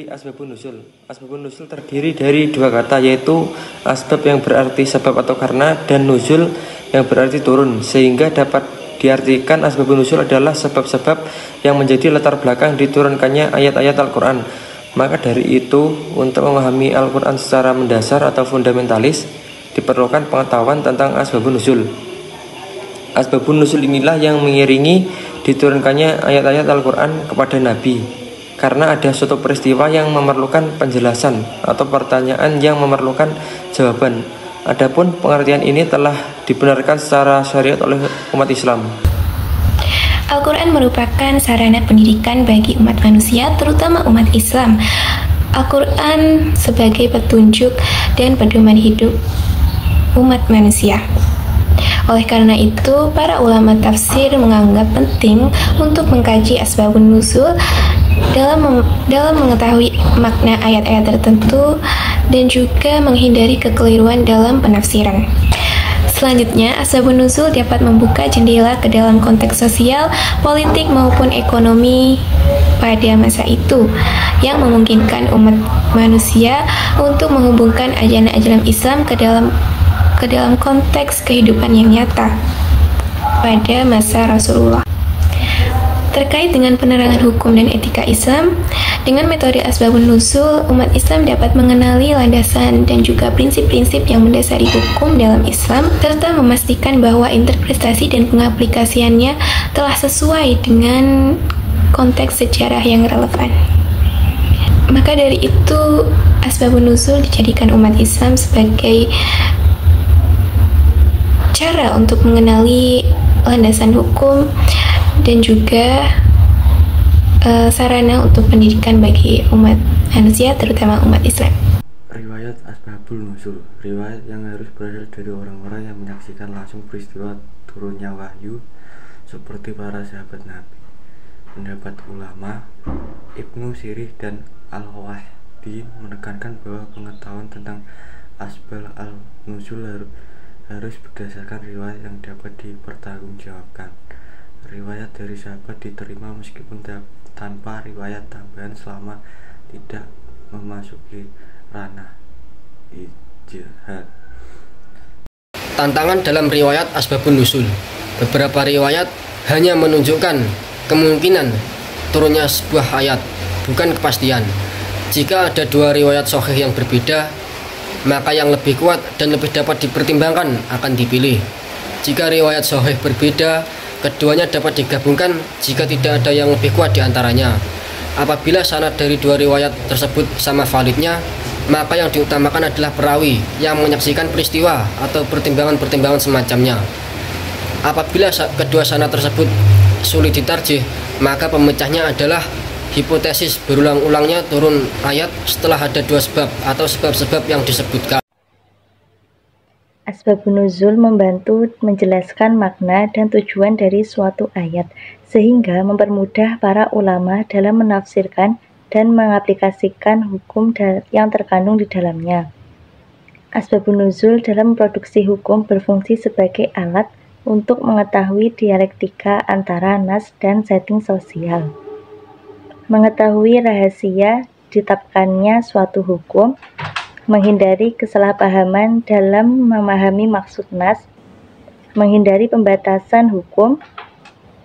asbabun nuzul. Asbabun nuzul terdiri dari dua kata, yaitu asbab yang berarti sebab atau karena, dan nuzul yang berarti turun, sehingga dapat diartikan asbabun nuzul adalah sebab-sebab yang menjadi latar belakang diturunkannya ayat-ayat Al-Quran. Maka dari itu, untuk memahami Al-Quran secara mendasar atau fundamentalis, diperlukan pengetahuan tentang asbabun nuzul. Asbabun nuzul inilah yang mengiringi diturunkannya ayat-ayat Al-Quran kepada Nabi, karena ada suatu peristiwa yang memerlukan penjelasan atau pertanyaan yang memerlukan jawaban. Adapun pengertian ini telah dibenarkan secara syariat oleh umat Islam. Al-Quran merupakan sarana pendidikan bagi umat manusia, terutama umat Islam. Al-Quran sebagai petunjuk dan pedoman hidup umat manusia. Oleh karena itu, para ulama tafsir menganggap penting untuk mengkaji asbabun nuzul dalam mengetahui makna ayat-ayat tertentu dan juga menghindari kekeliruan dalam penafsiran. Selanjutnya, asbabun nuzul dapat membuka jendela ke dalam konteks sosial, politik maupun ekonomi pada masa itu, yang memungkinkan umat manusia untuk menghubungkan ajaran-ajaran Islam ke dalam konteks kehidupan yang nyata pada masa Rasulullah. Terkait dengan penerangan hukum dan etika Islam, dengan metode asbabun nuzul, umat Islam dapat mengenali landasan dan juga prinsip-prinsip yang mendasari hukum dalam Islam, serta memastikan bahwa interpretasi dan pengaplikasiannya telah sesuai dengan konteks sejarah yang relevan. Maka dari itu, asbabun nuzul dijadikan umat Islam sebagai cara untuk mengenali landasan hukum dan juga sarana untuk pendidikan bagi umat manusia, terutama umat Islam. Riwayat asbabul nuzul, riwayat yang harus berasal dari orang-orang yang menyaksikan langsung peristiwa turunnya wahyu, seperti para sahabat Nabi. Pendapat ulama Ibnu Sirih dan Al-Wahdi menekankan bahwa pengetahuan tentang asbab al-nuzul harus berdasarkan riwayat yang dapat dipertanggungjawabkan. Riwayat dari sahabat diterima meskipun tanpa riwayat tambahan selama tidak memasuki ranah ijtihad. Tantangan dalam riwayat asbabun nuzul. Beberapa riwayat hanya menunjukkan kemungkinan turunnya sebuah ayat, bukan kepastian. Jika ada dua riwayat sahih yang berbeda, maka yang lebih kuat dan lebih dapat dipertimbangkan akan dipilih. Jika riwayat sahih berbeda, keduanya dapat digabungkan jika tidak ada yang lebih kuat di antaranya. Apabila sanad dari dua riwayat tersebut sama validnya, maka yang diutamakan adalah perawi yang menyaksikan peristiwa atau pertimbangan-pertimbangan semacamnya. Apabila kedua sanad tersebut sulit ditarjih, maka pemecahnya adalah hipotesis berulang-ulangnya turun ayat setelah ada dua sebab atau sebab-sebab yang disebutkan. Asbabun nuzul membantu menjelaskan makna dan tujuan dari suatu ayat, sehingga mempermudah para ulama dalam menafsirkan dan mengaplikasikan hukum yang terkandung di dalamnya. Asbabun nuzul dalam produksi hukum berfungsi sebagai alat untuk mengetahui dialektika antara nas dan setting sosial. Mengetahui rahasia ditetapkannya suatu hukum, menghindari kesalahpahaman dalam memahami maksud nas, menghindari pembatasan hukum,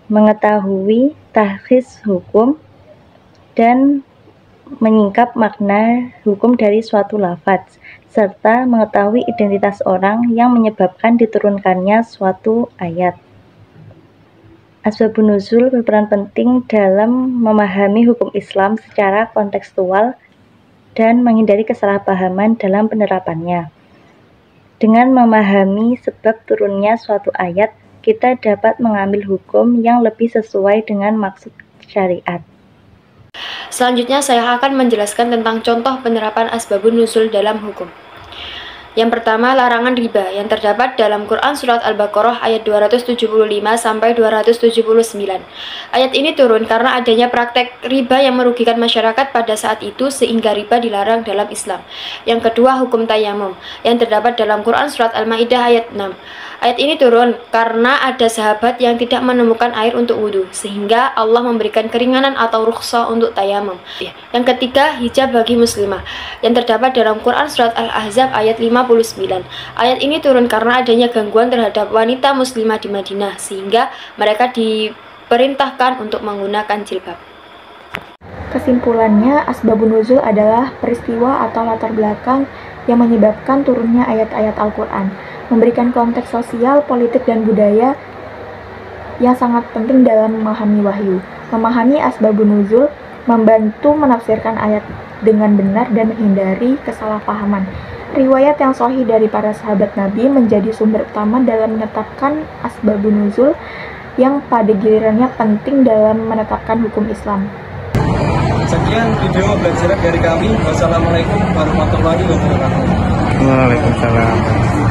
mengetahui takhsis hukum, dan menyingkap makna hukum dari suatu lafaz, serta mengetahui identitas orang yang menyebabkan diturunkannya suatu ayat. Asbabun nuzul berperan penting dalam memahami hukum Islam secara kontekstual dan menghindari kesalahpahaman dalam penerapannya. Dengan memahami sebab turunnya suatu ayat, kita dapat mengambil hukum yang lebih sesuai dengan maksud syariat. Selanjutnya saya akan menjelaskan tentang contoh penerapan asbabun nuzul dalam hukum. Yang pertama, larangan riba yang terdapat dalam Quran Surat Al-Baqarah ayat 275 sampai 279. Ayat ini turun karena adanya praktek riba yang merugikan masyarakat pada saat itu sehingga riba dilarang dalam Islam. Yang kedua, hukum tayamum yang terdapat dalam Quran Surat Al-Maidah ayat 6. Ayat ini turun karena ada sahabat yang tidak menemukan air untuk wudhu, sehingga Allah memberikan keringanan atau rukhsah untuk tayamum. Yang ketiga, hijab bagi muslimah yang terdapat dalam Quran Surat Al-Ahzab ayat 59. Ayat ini turun karena adanya gangguan terhadap wanita muslimah di Madinah, sehingga mereka diperintahkan untuk menggunakan jilbab. Kesimpulannya, asbabun nuzul adalah peristiwa atau latar belakang yang menyebabkan turunnya ayat-ayat Al-Quran, memberikan konteks sosial, politik, dan budaya yang sangat penting dalam memahami wahyu. Memahami asbabun nuzul membantu menafsirkan ayat dengan benar dan menghindari kesalahpahaman. Riwayat yang sahih dari para sahabat Nabi menjadi sumber utama dalam menetapkan asbabun nuzul yang pada gilirannya penting dalam menetapkan hukum Islam. Sekian video pembelajaran dari kami. Wassalamualaikum warahmatullahi wabarakatuh. Waalaikumsalam.